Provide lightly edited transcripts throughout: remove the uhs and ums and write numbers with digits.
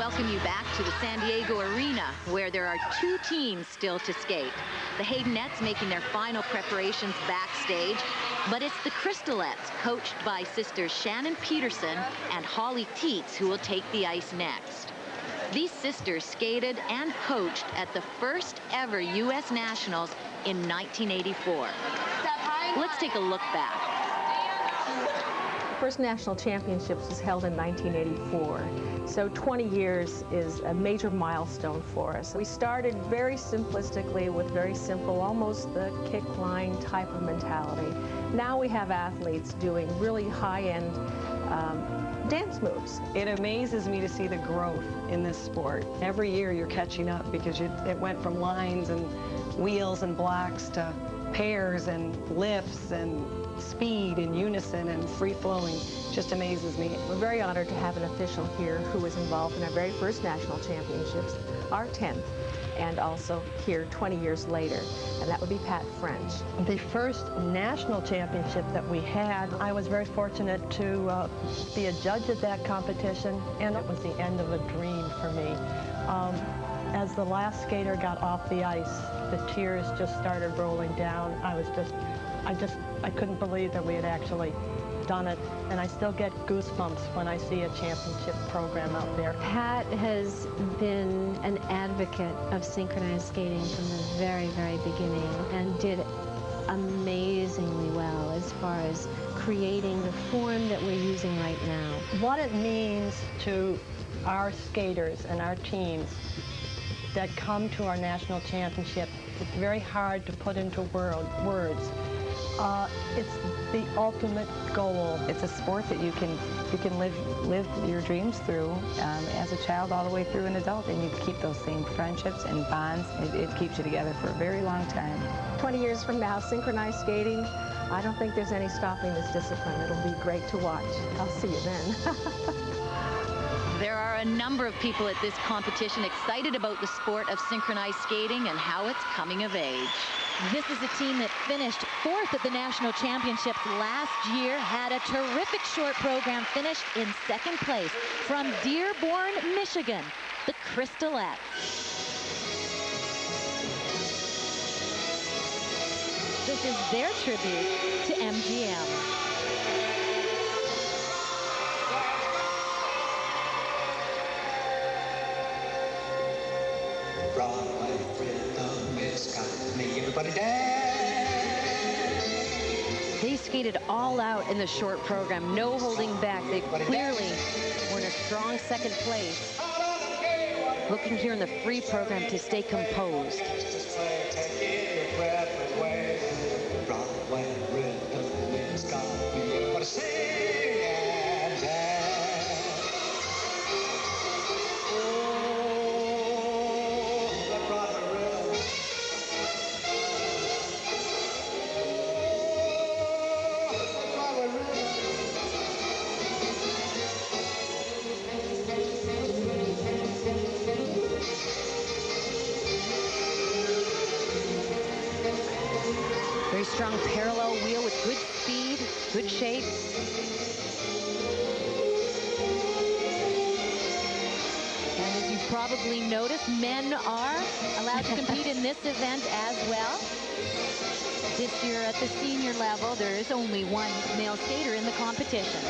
welcome you back to the San Diego Arena, where there are two teams still to skate. The Haydenettes making their final preparations backstage, but it's the Crystalettes, coached by sisters Shannon Peterson and Holly Teets, who will take the ice next. These sisters skated and coached at the first ever U.S. Nationals in 1984. Let's take a look back. The first national championships was held in 1984. So 20 years is a major milestone for us. We started very simplistically with very simple, almost the kick line type of mentality. Now we have athletes doing really high-end dance moves. It amazes me to see the growth in this sport. Every year you're catching up because it went from lines and wheels and blocks to pairs and lifts and speed and unison and free-flowing. Just amazes me. We're very honored to have an official here who was involved in our very first national championships, our 10th, and also here 20 years later, and that would be Pat French. The first national championship that we had, I was very fortunate to be a judge at that competition, and it was the end of a dream for me. As the last skater got off the ice, the tears just started rolling down. I couldn't believe that we had actually done it, and I still get goosebumps when I see a championship program out there. Pat has been an advocate of synchronized skating from the very, very beginning and did amazingly well as far as creating the form that we're using right now. What it means to our skaters and our teams that come to our national championship, it's very hard to put into words. It's the ultimate goal. It's a sport that you can live your dreams through as a child all the way through an adult, and you keep those same friendships and bonds. It keeps you together for a very long time. 20 years from now, synchronized skating, I don't think there's any stopping this discipline. It'll be great to watch. I'll see you then. There are a number of people at this competition excited about the sport of synchronized skating and how it's coming of age. This is a team that finished 4th at the national championships last year, had a terrific short program, finished in 2nd place from Dearborn, Michigan, the Crystalettes. This is their tribute to MGM. Everybody dance. They skated all out in the short program, no holding back. They clearly were in a strong 2nd place. Looking here in the free program to stay composed. Very strong parallel wheel with good speed, good shape. And as you've probably noticed, men are allowed to compete in this event as well. This year at the senior level, there is only one male skater in the competition.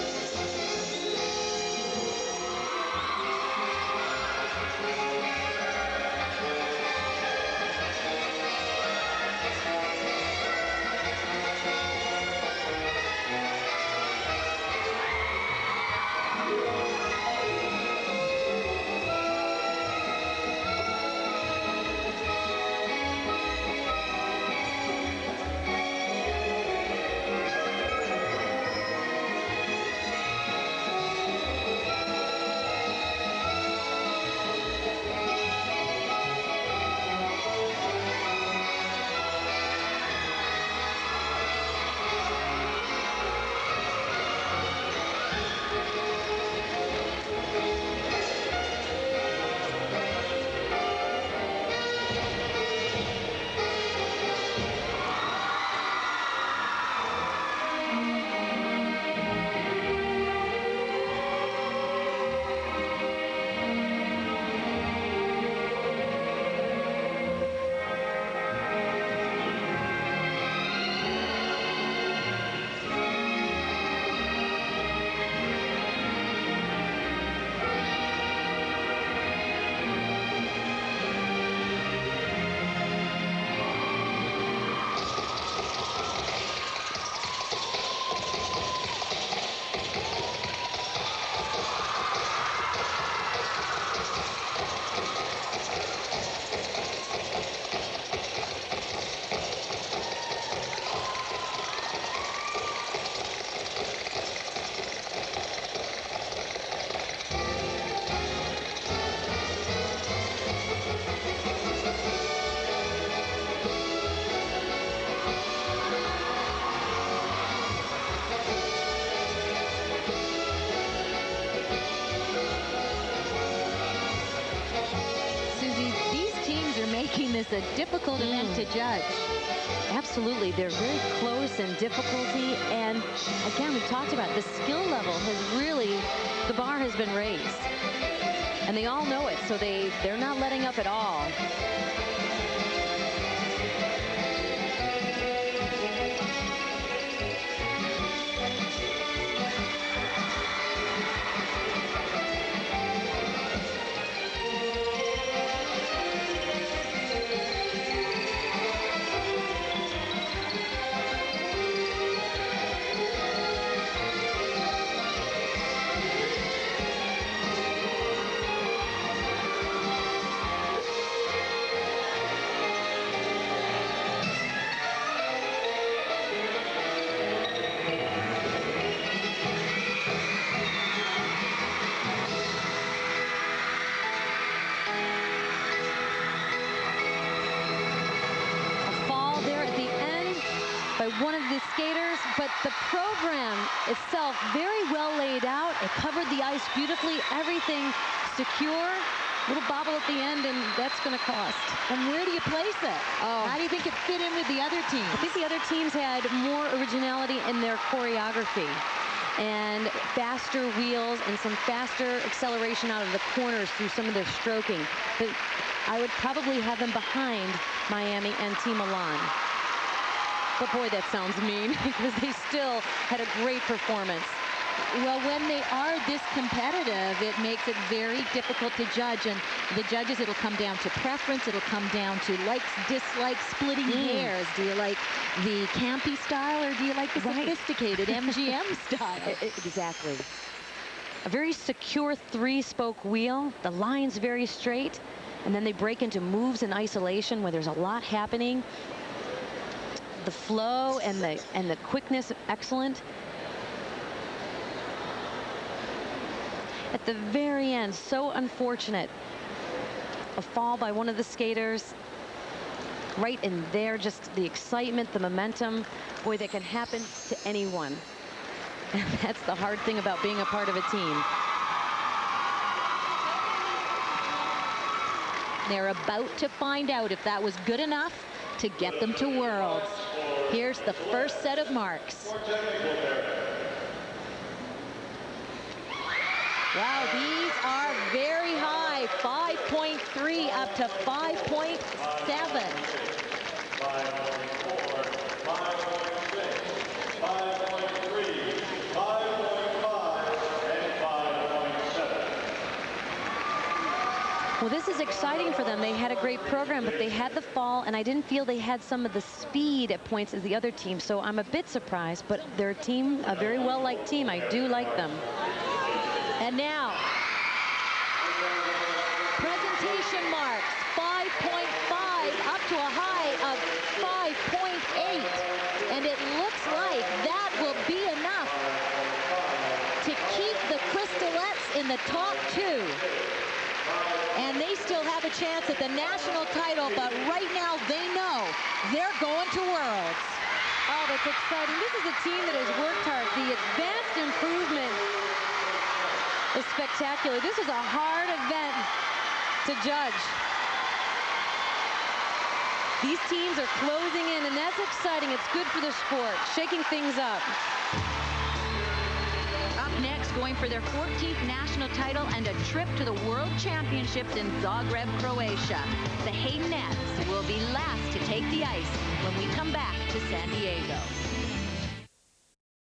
this a difficult event to judge? Absolutely. They're very close in difficulty. And again, we talked about the skill level has really, the bar has been raised. And they all know it, so they're not letting up at all. By one of the skaters, but the program itself very well laid out. It covered the ice beautifully, everything secure. Little bobble at the end, and that's going to cost. And where do you place it? Oh. How do you think it fit in with the other teams? I think the other teams had more originality in their choreography and faster wheels and some faster acceleration out of the corners through some of their stroking. But I would probably have them behind Miami and Team Milan. But boy, that sounds mean because they still had a great performance. Well, when they are this competitive, it makes it very difficult to judge. And the judges, it'll come down to preference. It'll come down to likes, dislikes, splitting hairs. Do you like the campy style or do you like the sophisticated MGM style? Exactly. A very secure three-spoke wheel. The line's very straight. And then they break into moves in isolation where there's a lot happening. The flow and the quickness, excellent. At the very end, so unfortunate. A fall by one of the skaters. Right in there, just the excitement, the momentum. Boy, that can happen to anyone. And that's the hard thing about being a part of a team. They're about to find out if that was good enough to get them to Worlds. Here's the first set of marks. Wow, these are very high. 5.3 up to 5.7. 5.3, Well, this is exciting for them. They had a great program, but they had the fall, and I didn't feel they had some of the speed at points as the other team. So I'm a bit surprised, but their team, a very well-liked team. I do like them. And now, presentation marks, 5.5 up to a high of 5.8. And it looks like that will be enough to keep the Crystalettes in the top two. And they still have a chance at the national title, but right now they know they're going to Worlds. Oh, that's exciting. This is a team that has worked hard. The advanced improvement is spectacular. This is a hard event to judge. These teams are closing in, and that's exciting. It's good for the sport, shaking things up. Up next, going for their 14th national title and a trip to the World Championships in Zagreb, Croatia. The Haydenettes will be last to take the ice when we come back to San Diego.